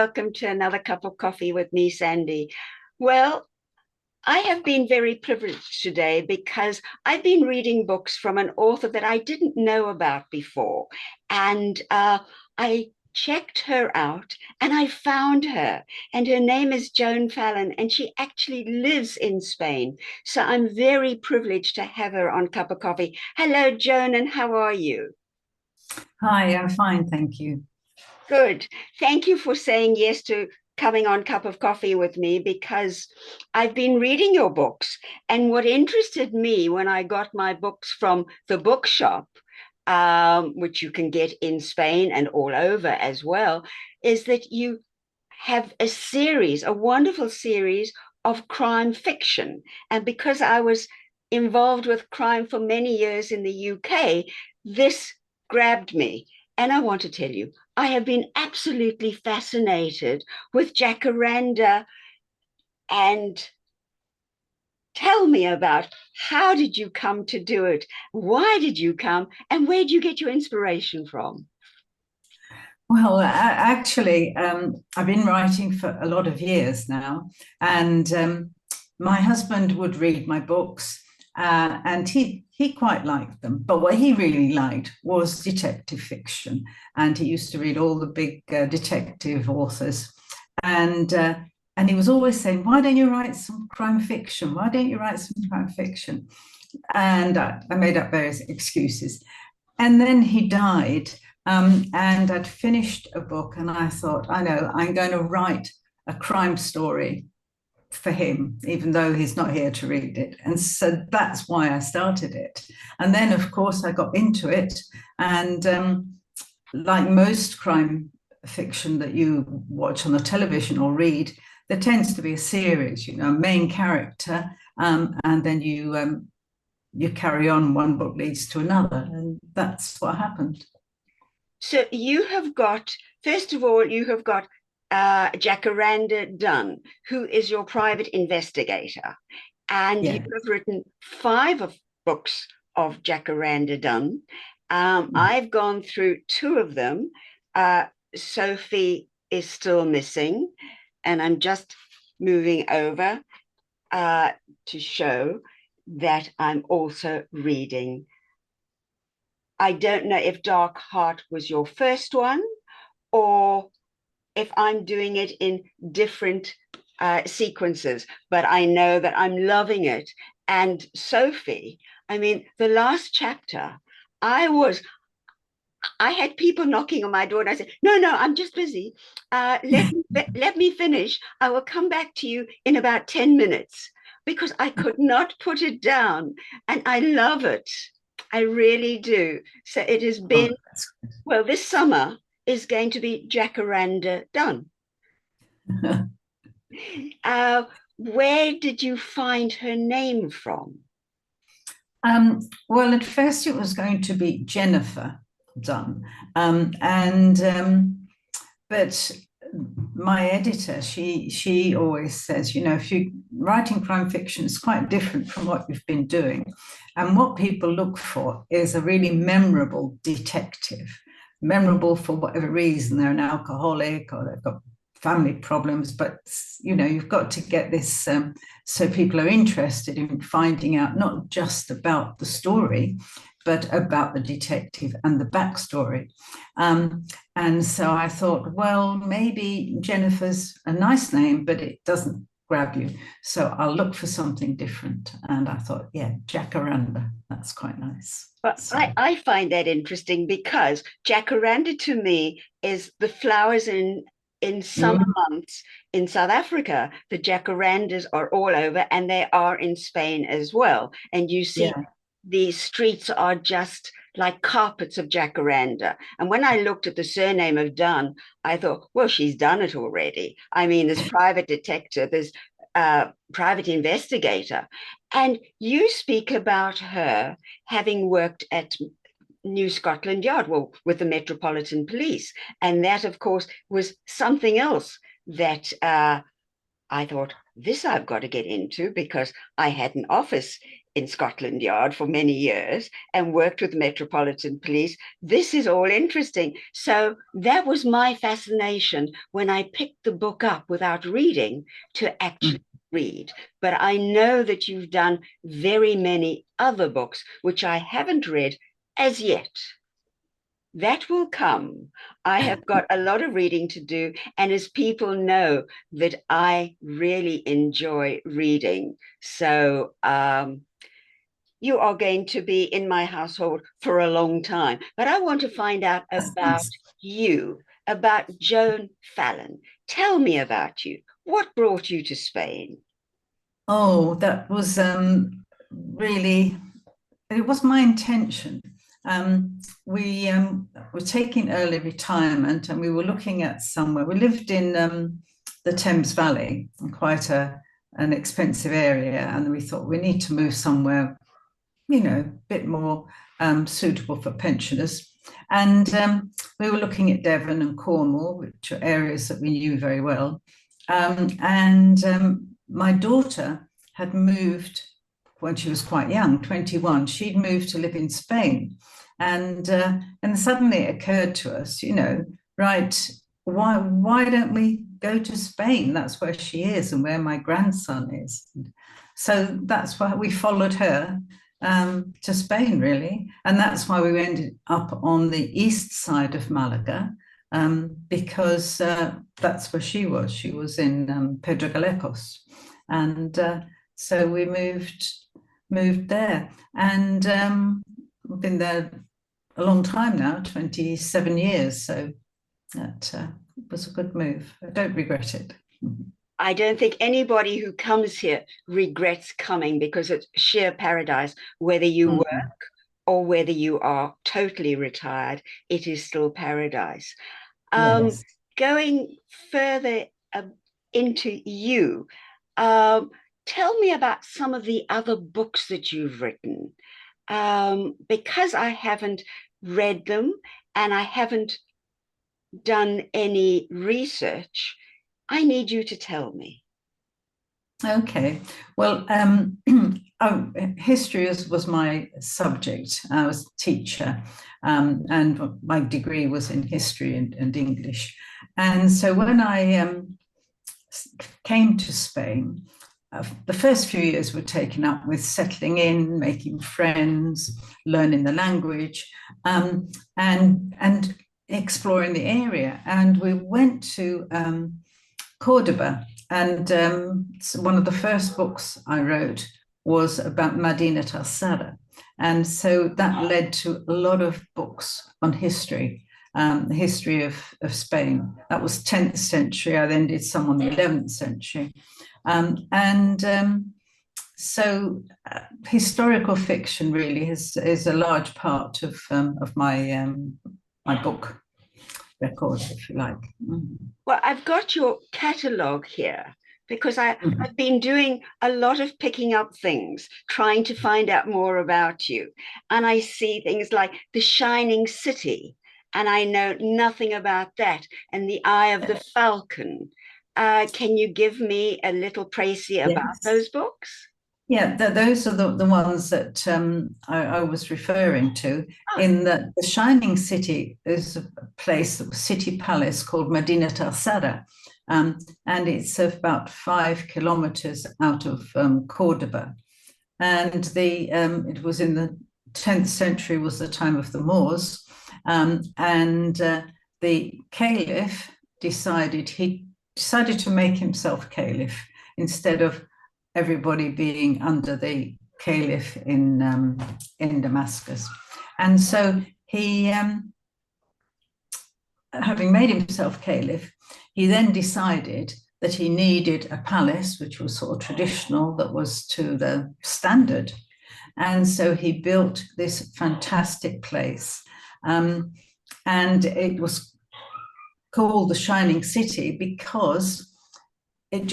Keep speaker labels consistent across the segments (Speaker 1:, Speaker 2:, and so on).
Speaker 1: welcome to another cup of coffee with me, Sandy. Well, I have been very privileged today because I've been reading books from an author that I didn't know about before. And I checked her out and I found her. And her name is Joan Fallon, and she actually lives in Spain. So I'm very privileged to have her on Cup of Coffee. Hello, Joan, and how are you?
Speaker 2: Hi, I'm fine, thank you.
Speaker 1: Good. Thank you for saying yes to coming on Cup of Coffee with me because I've been reading your books. And what interested me when I got my books from the bookshop, which you can get in Spain and all over as well, is that you have a series, a wonderful series of crime fiction. And because I was involved with crime for many years in the UK, this grabbed me. And I want to tell you, I have been absolutely fascinated with Jacaranda. And tell me about, how did you come to do it? Why did you come? And where do you get your inspiration from?
Speaker 2: Well, actually, I've been writing for a lot of years now, and my husband would read my books, and he quite liked them. But what he really liked was detective fiction, and he used to read all the big detective authors, and uh, and he was always saying, "Why don't you write some crime fiction? Why don't you write some crime fiction?" And I made up various excuses. And then he died, and I'd finished a book, and I thought, I know, I'm going to write a crime story for him, even though he's not here to read it. And so that's why I started it. And then, of course, I got into it. And like most crime fiction that you watch on the television or read, there tends to be a series, you know, a main character, and then you carry on, one book leads to another, and that's what happened.
Speaker 1: So you have got, first of all, you have got Jacaranda Dunn, who is your private investigator. And you
Speaker 2: Yeah.
Speaker 1: have written books of Jacaranda Dunn. I've gone through two of them. Uh, Sophie is still missing, and I'm just moving over uh, to show that I'm also reading. I don't know if Dark Heart was your first one or if I'm doing it in different sequences, but I know that I'm loving it. And Sophie, I mean, the last chapter, I was, I had people knocking on my door, and I said, "No, no, I'm just busy. Let me finish. I will come back to you in about 10 minutes," because I could not put it down, and I love it. I really do. So it has
Speaker 2: Oh,
Speaker 1: been, well, this summer is going to be Jacaranda done. Uh, where did you find her name from?
Speaker 2: well, at first it was going to be Jennifer Dunn, and but my editor, she always says, you know, if you writing crime fiction is quite different from what you've been doing, and what people look for is a really memorable detective, memorable for whatever reason. They're an alcoholic or they've got family problems, but you know, you've got to get this so people are interested in finding out not just about the story, but about the detective and the backstory. Um, and so I thought, well, maybe Jennifer's a nice name, but it doesn't grab you. So I'll look for something different. And I thought, yeah, Jacaranda, that's quite nice.
Speaker 1: But
Speaker 2: So,
Speaker 1: I find that interesting because jacaranda to me is the flowers in summer
Speaker 2: mm,
Speaker 1: months in South Africa. The jacarandas are all over, and they are in Spain as well. And you see
Speaker 2: yeah.
Speaker 1: the streets are just like carpets of jacaranda. And when I looked at the surname of Dunn, I thought, well, she's done it already. I mean, there's private detective, there's private investigator. And you speak about her having worked at New Scotland Yard, well, with the Metropolitan Police. And that, of course, was something else that I thought, this I've got to get into because I had an office in Scotland Yard for many years and worked with Metropolitan Police. This is all interesting. So that was my fascination when I picked the book up without reading to actually read. But I know that you've done very many other books, which I haven't read as yet. That will come. I have got a lot of reading to do. And as people know that I really enjoy reading. So you are going to be in my household for a long time. But I want to find out about you, about Joan Fallon. Tell me about you. What brought you to Spain?
Speaker 2: Oh, that was really, it was my intention. We were taking early retirement and we were looking at somewhere. We lived in the Thames Valley, in quite an expensive area, and we thought we need to move somewhere, you know, a bit more suitable for pensioners. And we were looking at Devon and Cornwall, which are areas that we knew very well. My daughter had moved when she was quite young, 21. She'd moved to live in Spain. And suddenly it occurred to us, you know, right, why don't we go to Spain? That's where she is and where my grandson is. So that's why we followed her to Spain, really. And that's why we ended up on the east side of Malaga, because that's where she was. She was in Pedro Galecos. And so we moved there. And we've been there a long time now, 27 years. So that was a good move. I don't regret it.
Speaker 1: I don't think anybody who comes here regrets coming because it's sheer paradise, whether you work or whether you are totally retired, it is still paradise.
Speaker 2: Yes.
Speaker 1: Going further into you, tell me about some of the other books that you've written, because I haven't read them and I haven't done any research. I need you to tell me.
Speaker 2: Okay. Well, history was my subject. I was a teacher, and my degree was in history and English. And so when I came to Spain, the first few years were taken up with settling in, making friends, learning the language, and exploring the area. And we went to Cordoba, and one of the first books I wrote was about Medina Alsada. And so that led to a lot of books on history, the history of Spain. That was 10th century. I then did some on the 11th century. So historical fiction really is a large part of my my book record, if you like.
Speaker 1: Well, I've got your catalogue here because I've been doing a lot of picking up things, trying to find out more about you. And I see things like The Shining City, and I know nothing about that, and The Eye of the Falcon. Can you give me a little précis about those books?
Speaker 2: Yeah, those are the ones that I was referring to, in that the Shining City is a place, a city palace called Medina Alsada, and it's about 5 kilometers out of Cordoba. And it was in the 10th century, was the time of the Moors, and the caliph decided to make himself caliph instead of everybody being under the caliph in Damascus. And so he, having made himself caliph, he then decided that he needed a palace, which was sort of traditional, that was to the standard. And so he built this fantastic place. And it was called the Shining City because it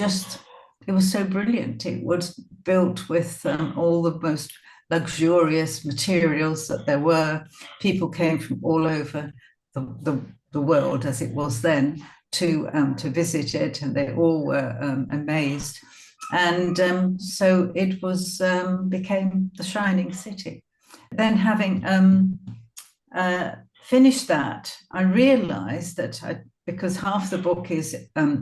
Speaker 2: was so brilliant. It was built with all the most luxurious materials that there were. People came from all over the world, as it was then, to visit it, and they all were amazed. And so it was became the shining city. Then having finished that, I realized that because half the book is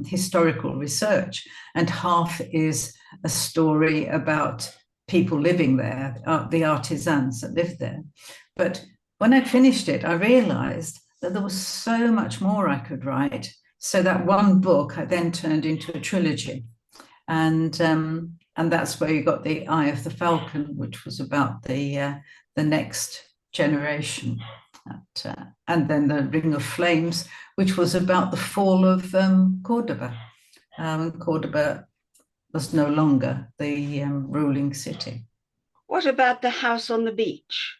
Speaker 2: historical research and half is a story about people living there, the artisans that lived there. But when I finished it, I realized that there was so much more I could write. So that one book I then turned into a trilogy. And that's where you got the Eye of the Falcon, which was about the next generation. And then the Ring of Flames, which was about the fall of Cordoba. Cordoba was no longer the ruling city.
Speaker 1: What about the house on the beach?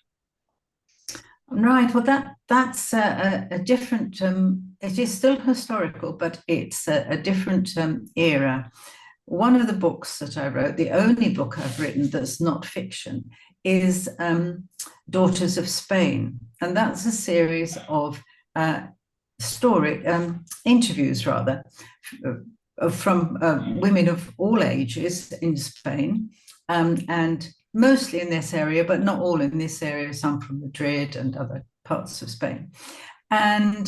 Speaker 2: Right. Well, that's a different. It is still historical, but it's a different era. One of the books that I wrote, the only book I've written that's not fiction, is Daughters of Spain, and that's a series of interviews rather from women of all ages in Spain, and mostly in this area, but not all in this area, some from Madrid and other parts of Spain. And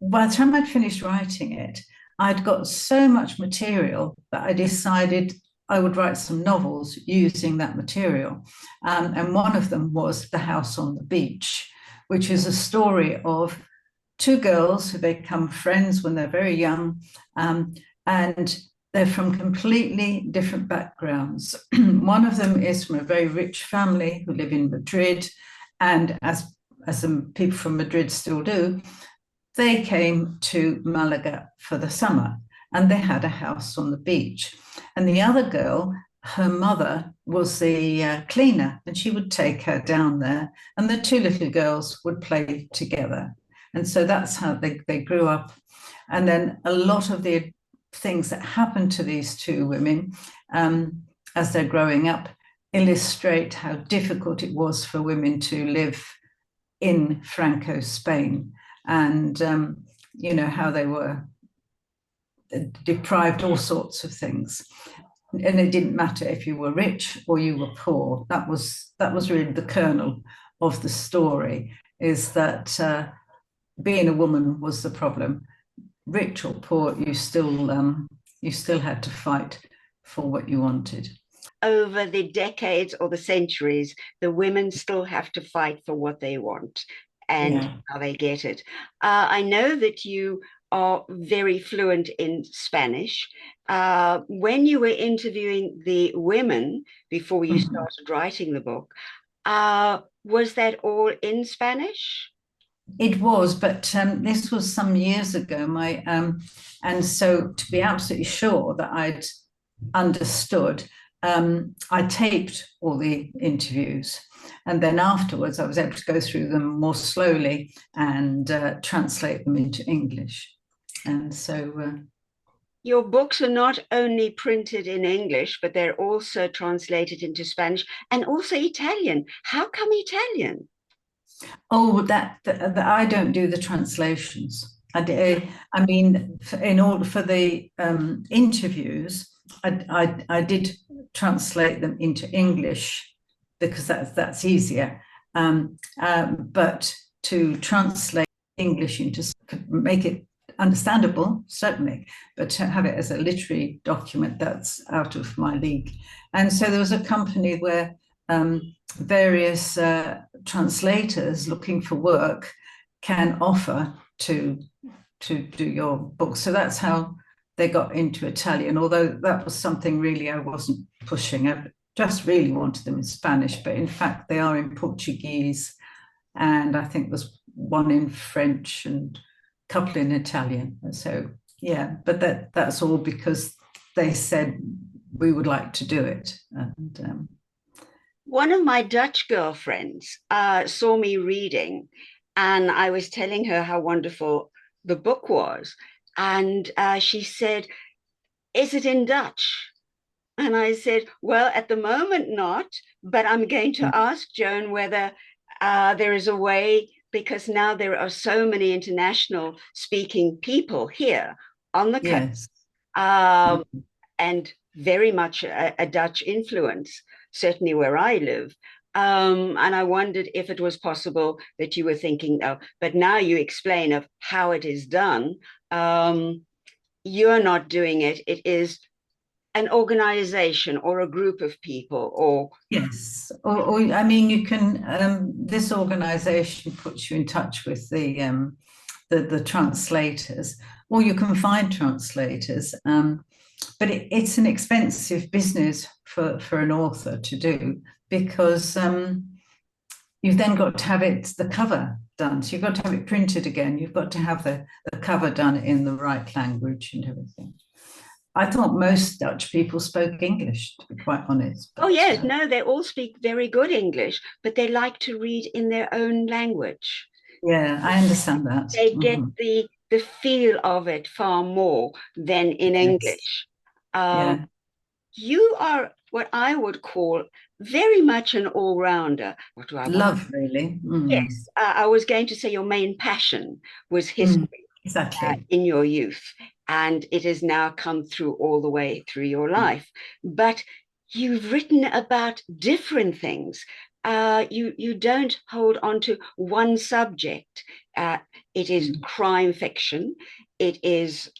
Speaker 2: by the time I'd finished writing it, I'd got so much material that I decided I would write some novels using that material. And one of them was The House on the Beach, which is a story of two girls who become friends when they're very young, and they're from completely different backgrounds. One of them is from a very rich family who live in Madrid, and as some people from Madrid still do, they came to Malaga for the summer, and they had a house on the beach. And the other girl, her mother was the cleaner, and she would take her down there, and the two little girls would play together. And so that's how they grew up. And then a lot of the things that happen to these two women as they're growing up illustrate how difficult it was for women to live in Franco Spain, and you know, how they were deprived all sorts of things. And it didn't matter if you were rich or you were poor. That was really the kernel of the story, is that being a woman was the problem. Rich or poor, you still had to fight for what you wanted.
Speaker 1: Over the decades or the centuries, the women still have to fight for what they want and how they get it. I know that you are very fluent in Spanish. When you were interviewing the women before you started writing the book, was that all in Spanish?
Speaker 2: It was, but this was some years ago. And so to be absolutely sure that I'd understood, I taped all the interviews, and then afterwards I was able to go through them more slowly and translate them into English. And so
Speaker 1: your books are not only printed in English, but they're also translated into Spanish and also Italian. How come Italian?
Speaker 2: Oh, that I don't do the translations. I mean, in order for the interviews, I did translate them into English because that's easier. But to translate English into, make it understandable, certainly, but to have it as a literary document, that's out of my league. And so there was a company where various translators looking for work can offer to do your book. So that's how they got into Italian, although that was something really I wasn't pushing. I just really wanted them in Spanish, but in fact they are in Portuguese, and I think there's one in French and a couple in Italian. So yeah, but that's all because they said we would like to do it. And
Speaker 1: one of my Dutch girlfriends saw me reading, and I was telling her how wonderful the book was. And she said, "Is it in Dutch?" And I said, "Well, at the moment, not, but I'm going to ask Joan whether there is a way, because now there are so many international speaking people here on the coast.
Speaker 2: yes.
Speaker 1: And very much a Dutch influence, certainly where I live. And I wondered if it was possible that you were thinking of, but now you explain of how it is done. You're not doing it. It is an organization or a group of people, or
Speaker 2: Yes, or I mean, you can. This organisation puts you in touch with the translators, or you can find translators. But it's an expensive business for an author to do, because you've then got to have the cover done. So you've got to have it printed again. You've got to have the cover done in the right language and everything. I thought most Dutch people spoke English, to be quite honest.
Speaker 1: oh yes, no, they all speak very good English, but they like to read in their own language.
Speaker 2: Yeah, I understand that.
Speaker 1: They get the feel of it far more than in
Speaker 2: Yes.
Speaker 1: English.
Speaker 2: Yeah.
Speaker 1: You are what I would call very much an all-rounder. What do I want?
Speaker 2: Love, really.
Speaker 1: Yes, I was going to say your main passion was history
Speaker 2: Exactly.
Speaker 1: in your youth, and it has now come through all the way through your life. But you've written about different things. You don't hold on to one subject. It is crime fiction. It is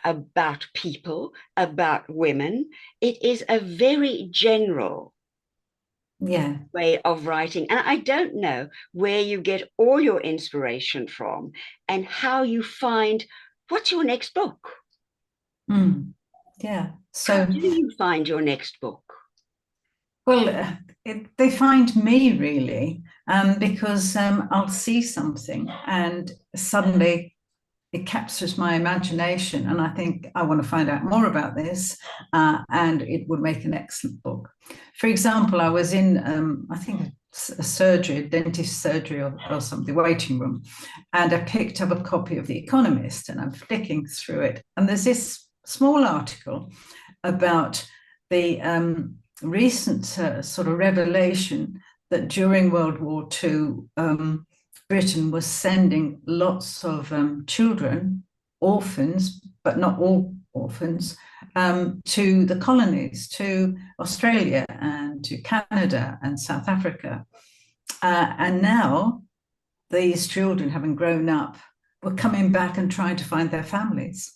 Speaker 1: about people, about women. It is a very general way of writing. And I don't know where you get all your inspiration from and how you find what's your next book.
Speaker 2: Yeah.
Speaker 1: So how do you find your next book?
Speaker 2: Well, they find me really, because I'll see something and suddenly it captures my imagination, and I think I want to find out more about this, and it would make an excellent book. For example, I was in, I think, a surgery, a dentist surgery or something, waiting room, and I picked up a copy of The Economist, and I'm flicking through it, and there's this small article about the recent sort of revelation that during World War II, Britain was sending lots of children, orphans, but not all orphans, to the colonies, to Australia and to Canada and South Africa. And now these children, having grown up, were coming back and trying to find their families.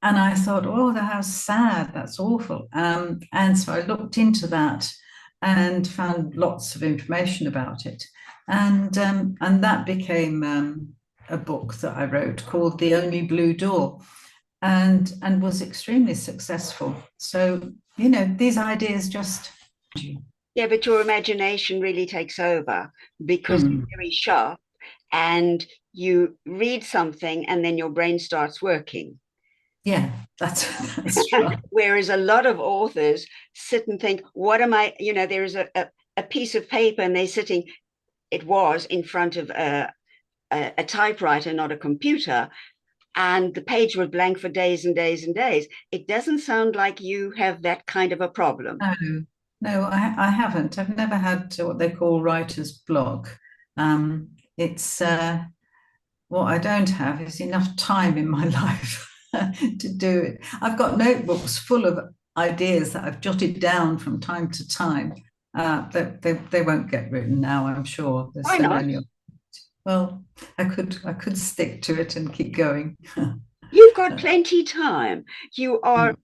Speaker 2: And I thought, oh, how sad, that's awful. And so I looked into that and found lots of information about it. And that became a book that I wrote called The Only Blue Door, and was extremely successful. So, you know, these ideas just...
Speaker 1: Yeah, but your imagination really takes over because you're very sharp and you read something and then your brain starts working.
Speaker 2: Yeah, that's right.
Speaker 1: Whereas a lot of authors sit and think, what am I, you know, there is a piece of paper and they're sitting, it was in front of a typewriter, not a computer, and the page was blank for days and days and days. It doesn't sound like you have that kind of a problem.
Speaker 2: No, I haven't. I've never had what they call writer's block. It's what I don't have is enough time in my life to do it. I've got notebooks full of ideas that I've jotted down from time to time. They won't get written now, I'm sure. There's
Speaker 1: Why
Speaker 2: so
Speaker 1: not?
Speaker 2: many. Well, I could stick to it and keep going.
Speaker 1: You've got plenty time. You are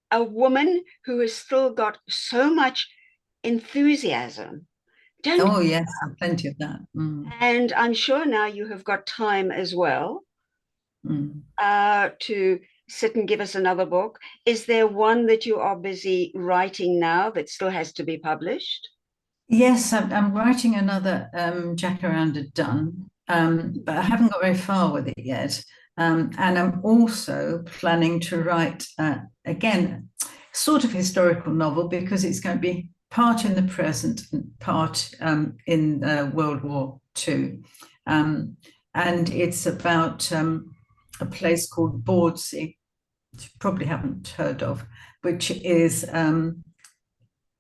Speaker 1: a woman who has still got so much enthusiasm.
Speaker 2: Oh yes, plenty of that.
Speaker 1: And I'm sure now you have got time as well to sit and give us another book. Is there one that you are busy writing now that still has to be published?
Speaker 2: Yes, I'm writing another Jacaranda Done, but I haven't got very far with it yet. And I'm also planning to write, again, sort of historical novel, because it's going to be part in the present and part in World War II. And it's about a place called Bordsey, which you probably haven't heard of, which is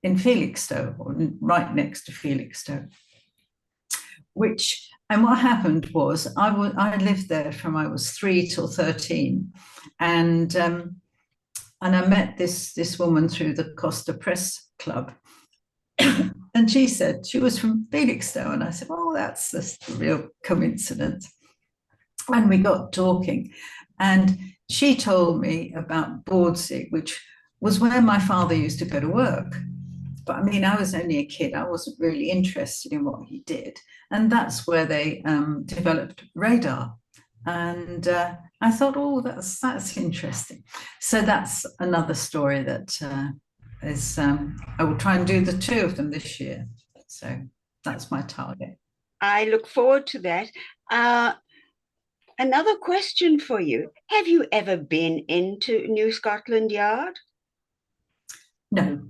Speaker 2: in Felixstowe, or right next to Felixstowe. And what happened was I lived there from I was 3 till 13, and and I met this woman through the Costa Press Club. And she said she was from Felixstowe. And I said, oh, that's just a real coincidence. And we got talking. And she told me about Bordsey, which was where my father used to go to work. But I mean, I was only a kid. I wasn't really interested in what he did. And that's where they developed radar. And I thought, oh, that's interesting. So that's another story that I will try and do the 2 of them this year. So that's my target.
Speaker 1: I look forward to that. Another question for you. Have you ever been into New Scotland Yard?
Speaker 2: No,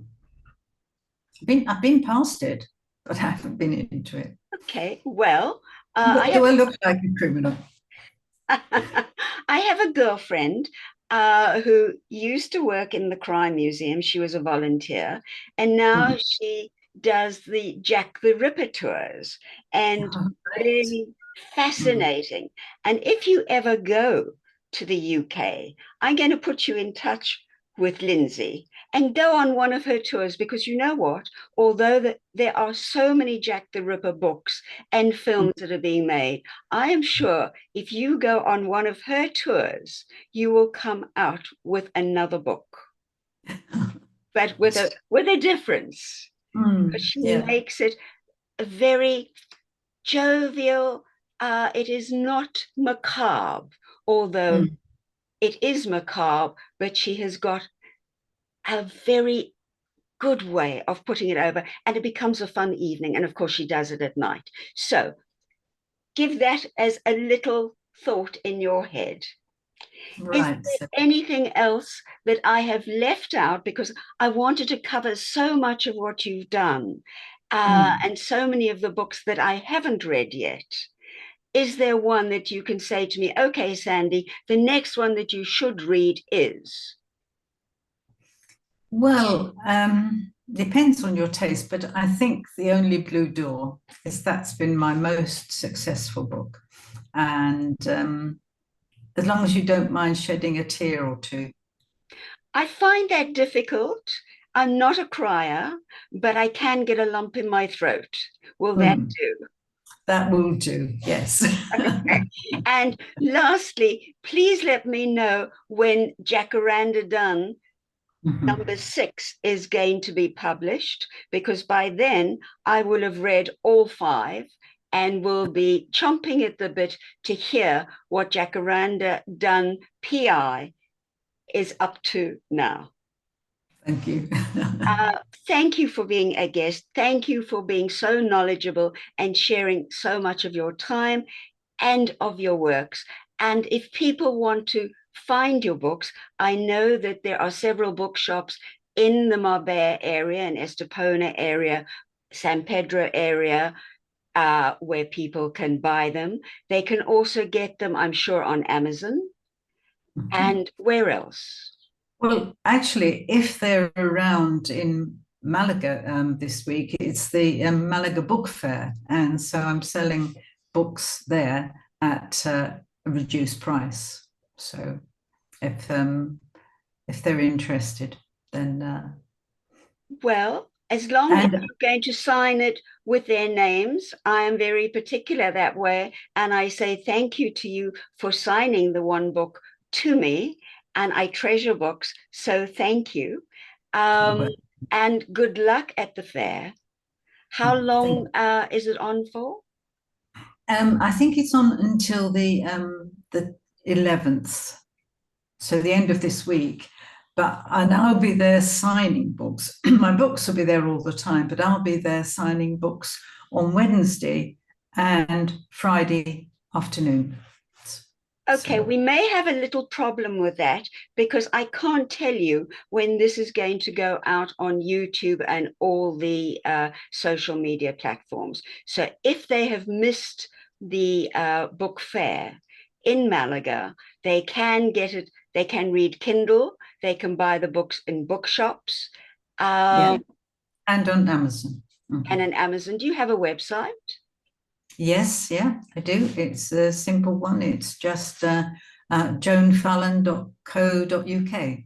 Speaker 2: I've been past it, but I haven't been into it.
Speaker 1: Okay, well,
Speaker 2: Do I look like a criminal?
Speaker 1: I have a girlfriend who used to work in the crime museum. She was a volunteer, and now she does the Jack the Ripper tours, and
Speaker 2: Oh,
Speaker 1: really fascinating. And if you ever go to the UK, I'm going to put you in touch with Lindsay and go on one of her tours, because you know what? Although there are so many Jack the Ripper books and films that are being made, I am sure if you go on one of her tours, you will come out with another book, but with a difference. She
Speaker 2: yeah.
Speaker 1: makes it a very jovial. It is not macabre, although it is macabre, but she has got a very good way of putting it over, and it becomes a fun evening. And of course, she does it at night. So give that as a little thought in your head.
Speaker 2: Right.
Speaker 1: Is there anything else that I have left out? Because I wanted to cover so much of what you've done, and so many of the books that I haven't read yet. Is there one that you can say to me, okay, Sandy, the next one that you should read is?
Speaker 2: Well, depends on your taste, but I think The Only Blue Door that's been my most successful book. And as long as you don't mind shedding a tear or two.
Speaker 1: I find that difficult. I'm not a crier, but I can get a lump in my throat. Will that do?
Speaker 2: That will do, yes.
Speaker 1: Okay. And lastly, please let me know when Jacaranda Done number 6 is going to be published, because by then I will have read all 5 and will be chomping at the bit to hear what Jacaranda Done PI is up to now.
Speaker 2: Thank you.
Speaker 1: Thank you for being a guest. Thank you for being so knowledgeable and sharing so much of your time and of your works. And if people want to find your books, I know that there are several bookshops in the Marbella area and Estepona area, San Pedro area, where people can buy them. They can also get them, I'm sure, on Amazon. And where else?
Speaker 2: Well, actually, if they're around in Malaga this week, it's the Malaga Book Fair. And so I'm selling books there at a reduced price. So if they're interested, then...
Speaker 1: Well, as long as you're going to sign it with their names, I am very particular that way. And I say thank you to you for signing the one book to me. And I treasure books, so thank you. And good luck at the fair. How long is it on for?
Speaker 2: I think it's on until the 11th, so the end of this week. And I'll be there signing books. My books will be there all the time, but I'll be there signing books on Wednesday and Friday afternoon.
Speaker 1: Okay, we may have a little problem with that, because I can't tell you when this is going to go out on YouTube and all the social media platforms. So if they have missed the book fair in Malaga, they can get it. They can read Kindle. They can buy the books in bookshops.
Speaker 2: And on Amazon.
Speaker 1: And on Amazon. Do you have a website?
Speaker 2: Yes, yeah, I do. It's a simple one. It's just joanfallon.co.uk.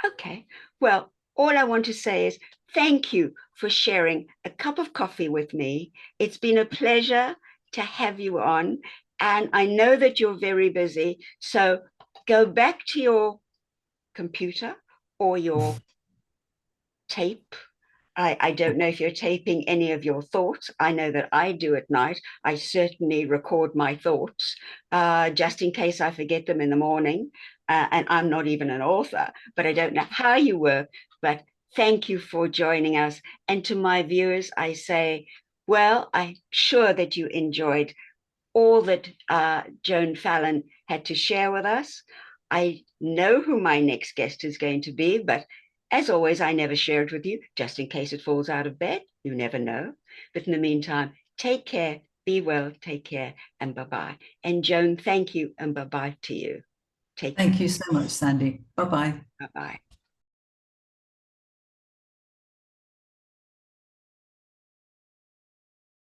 Speaker 1: Okay. Well, all I want to say is thank you for sharing a cup of coffee with me. It's been a pleasure to have you on. And I know that you're very busy. So go back to your computer or your tape. I don't know if you're taping any of your thoughts. I know that I do at night. I certainly record my thoughts just in case I forget them in the morning. And I'm not even an author, but I don't know how you work. But thank you for joining us. And to my viewers, I say, well, I'm sure that you enjoyed all that Joan Fallon had to share with us. I know who my next guest is going to be, but as always, I never share it with you just in case it falls out of bed. You never know. But in the meantime, take care, be well, take care, and bye bye. And Joan, thank you, and bye bye to you. Take care.
Speaker 2: Thank you so much, Sandy. Bye-bye.
Speaker 1: Bye bye.